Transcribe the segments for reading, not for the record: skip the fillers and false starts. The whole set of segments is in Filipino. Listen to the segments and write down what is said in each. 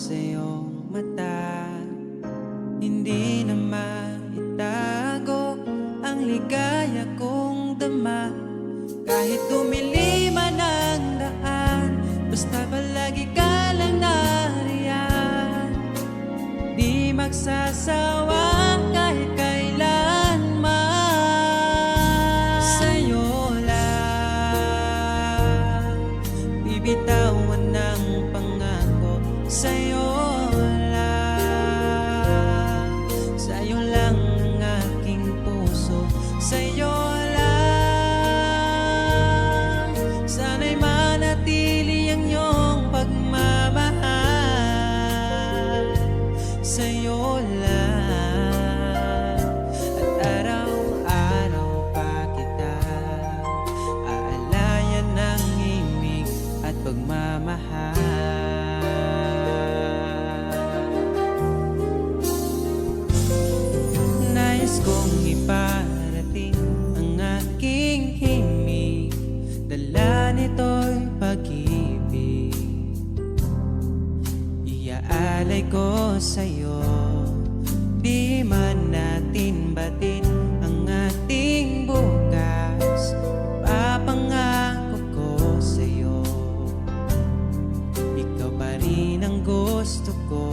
sa iyong mata. Hindi na maitago ang ligaya kong dama. Kahit dumili man ang daan, basta palagi ka lang nariyan. Di magsasawa kahit kailanman. Sa'yo lang bibitawan ng pangako. Sa'yo lang ang aking puso. Sa'yo lang sana'y manatili ang iyong pagmamahal. Sa'yo lang at araw-araw pa kita aalayan ng imig at pagmamahal. Nais kong iparating ang aking himig, dala nito'y pag-ibig. Iaalay ko sa'yo, di man natin batin ang ating bukas. Papangako ko sa'yo, ikaw pa rin ang gusto ko.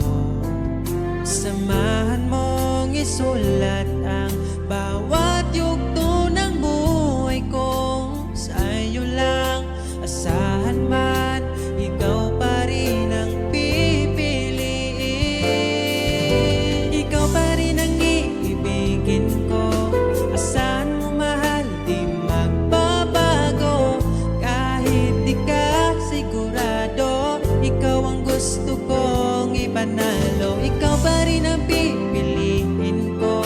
Samahan mong isulat ang bawat yugto ng buhay ko. Sa'yo lang asahan man, ikaw pa rin ang pipiliin. Ikaw pa rin ang iibigin ko. Asahan mo mahal, di magbabago. Kahit di ka sigurado, ikaw ang gusto kong ipanalo. Ikaw pa rin ang pipiliin ko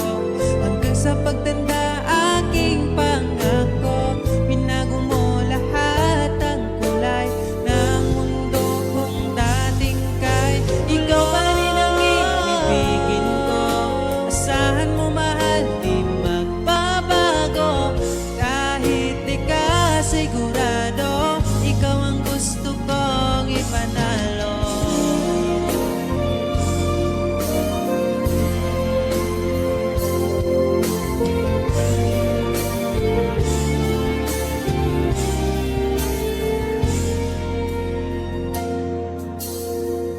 hanggang sa pagtanda aking pangako. Binago mo lahat ang kulay ng mundo kong dating kay. Ikaw pa rin ang ibibigin ko. Asahan mo mahal, di magbabago. Kahit di ka sigurado, ikaw ang gusto kong ipanalo.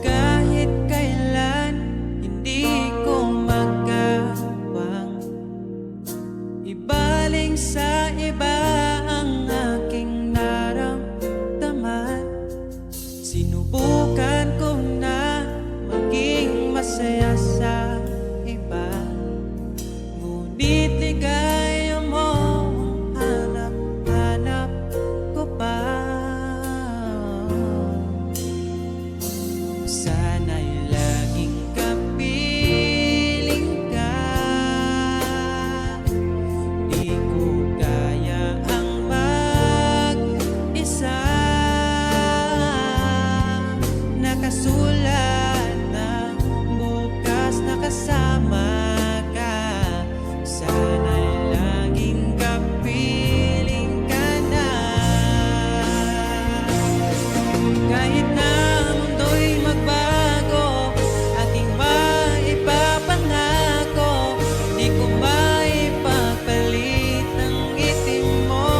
Kahit kailan hindi ko magawang ibaling sa iba ang aking naramdaman. Sinubukan ko na maging masaya sa iba, ngunit ligaya mo ang hanap-hanap ko pa. Sana'y laging kapiling ka. Di ko kaya ang mag-isa. Nakasulat na bukas na kasama ka. Sana'y laging kapiling ka na. Kahit na mundo'y magbago, aking maipapangako. Di ko maipagpalit ang itim mo.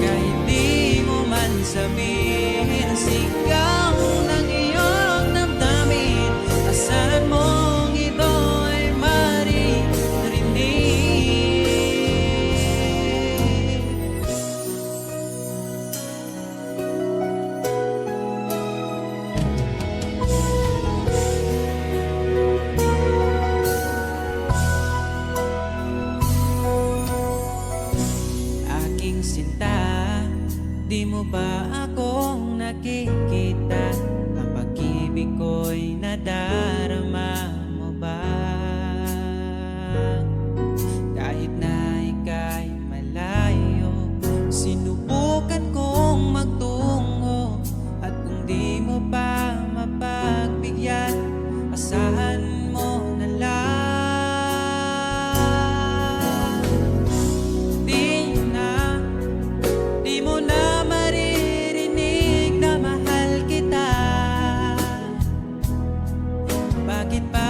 Kahit di mo man sabihin, sigaw ng iyong damdamin. Asahan mong ito'y maririnig. Aking sinta, di mo ba akong nakikita? Ang pag-ibig ko'y nadarama mo ba? Kahit na ika'y malayo, sinubukan kong magtungo. At kung di mo pa mapagbigyan, asahan mo na lang. Di mo na maririnig na mahal bakit pa